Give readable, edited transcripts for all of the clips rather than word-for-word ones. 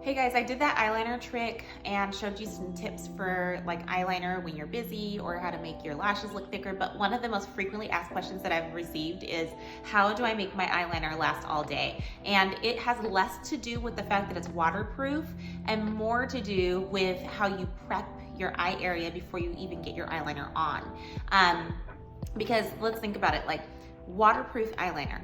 Hey guys, I did that eyeliner trick and showed you some tips for like eyeliner when you're busy or how to make your lashes look thicker, but one of the most frequently asked questions that I've received is how do I make my eyeliner last all day? And it has less to do with the fact that it's waterproof and more to do with how you prep your eye area before you even get your eyeliner on. Because let's think about it, like waterproof eyeliner,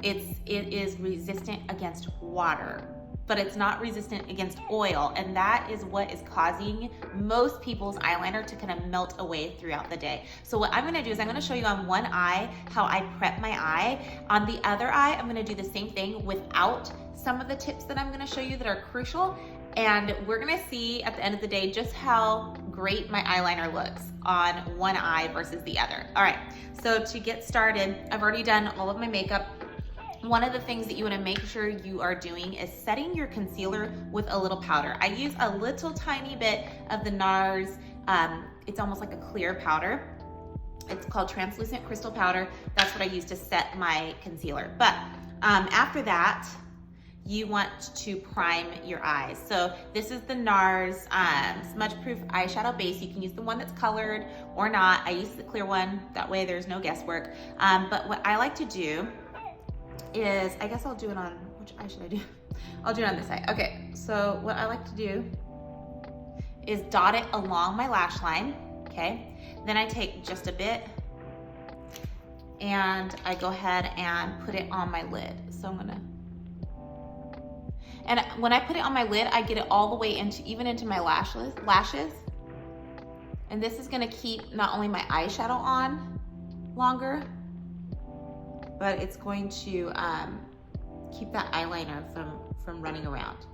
it is resistant against water, but it's not resistant against oil, and that is what is causing most people's eyeliner to kind of melt away throughout the day. So what I'm gonna do is I'm gonna show you on one eye how I prep my eye. On the other eye, I'm gonna do the same thing without some of the tips that I'm gonna show you that are crucial, and we're gonna see at the end of the day just how great my eyeliner looks on one eye versus the other. All right, so to get started, I've already done all of my makeup. One of the things that you want to make sure you are doing is setting your concealer with a little powder. I use a little tiny bit of the NARS, it's almost like a clear powder. It's called translucent crystal powder. That's what I use to set my concealer. But after that, you want to prime your eyes. So this is the NARS smudge proof eyeshadow base. You can use the one that's colored or not. I use the clear one. That way there's no guesswork. But what I like to do is, I guess I'll do it on, which eye should I do? I'll do it on this side. Okay, so what I like to do is dot it along my lash line, okay? Then I take just a bit and I go ahead and put it on my lid. So I'm gonna, and when I put it on my lid, I get it all the way into, even into my lashes. And this is gonna keep not only my eyeshadow on longer, but it's going to keep that eyeliner from running around.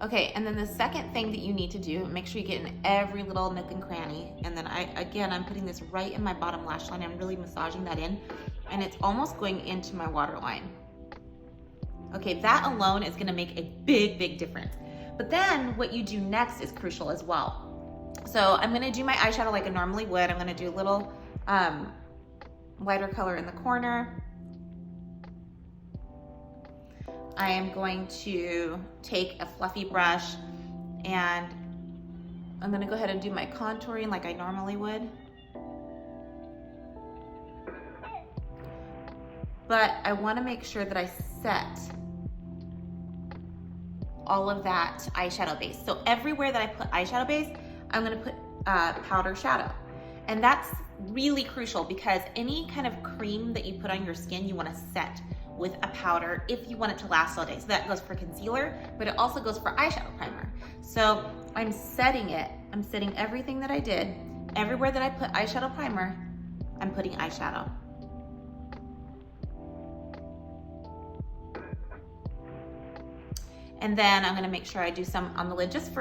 Okay, and then the second thing that you need to do, make sure you get in every little nook and cranny. And then I'm putting this right in my bottom lash line. I'm really massaging that in, and it's almost going into my waterline. Okay, that alone is gonna make a big, big difference. But then what you do next is crucial as well. So I'm gonna do my eyeshadow like I normally would. I'm gonna do a little lighter color in the corner. I am going to take a fluffy brush and I'm gonna go ahead and do my contouring like I normally would. But I wanna make sure that I set all of that eyeshadow base. So everywhere that I put eyeshadow base, I'm gonna put powder shadow. And that's really crucial because any kind of cream that you put on your skin, you want to set with a powder if you want it to last all day. So that goes for concealer, but it also goes for eyeshadow primer. So I'm setting it, I'm setting everything that I did. Everywhere that I put eyeshadow primer, I'm putting eyeshadow. And then I'm gonna make sure I do some on the lid just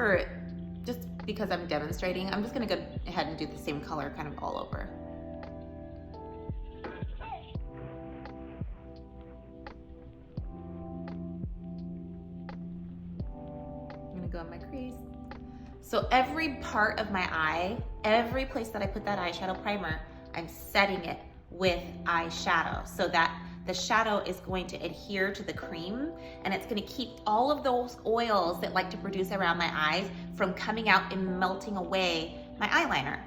because I'm demonstrating. I'm just gonna go ahead and do the same color kind of all over. I'm gonna go on my crease. So every part of my eye, every place that I put that eyeshadow primer, I'm setting it with eyeshadow so that the shadow is going to adhere to the cream and it's gonna keep all of those oils that like to produce around my eyes from coming out and melting away my eyeliner.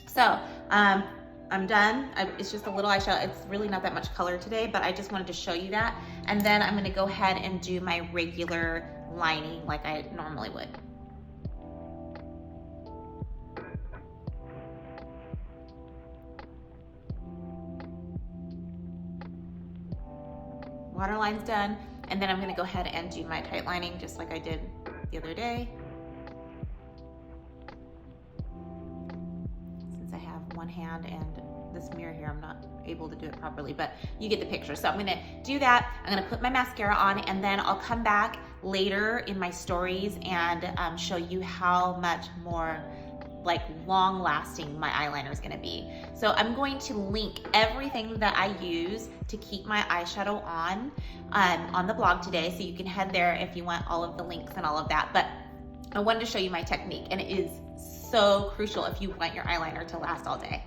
So I'm done. It's just a little eyeshadow. It's really not that much color today, but I just wanted to show you that. And then I'm gonna go ahead and do my regular lining like I normally would. Waterline's done, and then I'm gonna go ahead and do my tight lining just like I did the other day. Since I have one hand and this mirror here, I'm not able to do it properly, but you get the picture. So I'm gonna do that. I'm gonna put my mascara on, and then I'll come back later in my stories and show you how much more like long lasting my eyeliner is gonna be. So I'm going to link everything that I use to keep my eyeshadow on the blog today, so you can head there if you want all of the links and all of that. But I wanted to show you my technique, and it is so crucial if you want your eyeliner to last all day.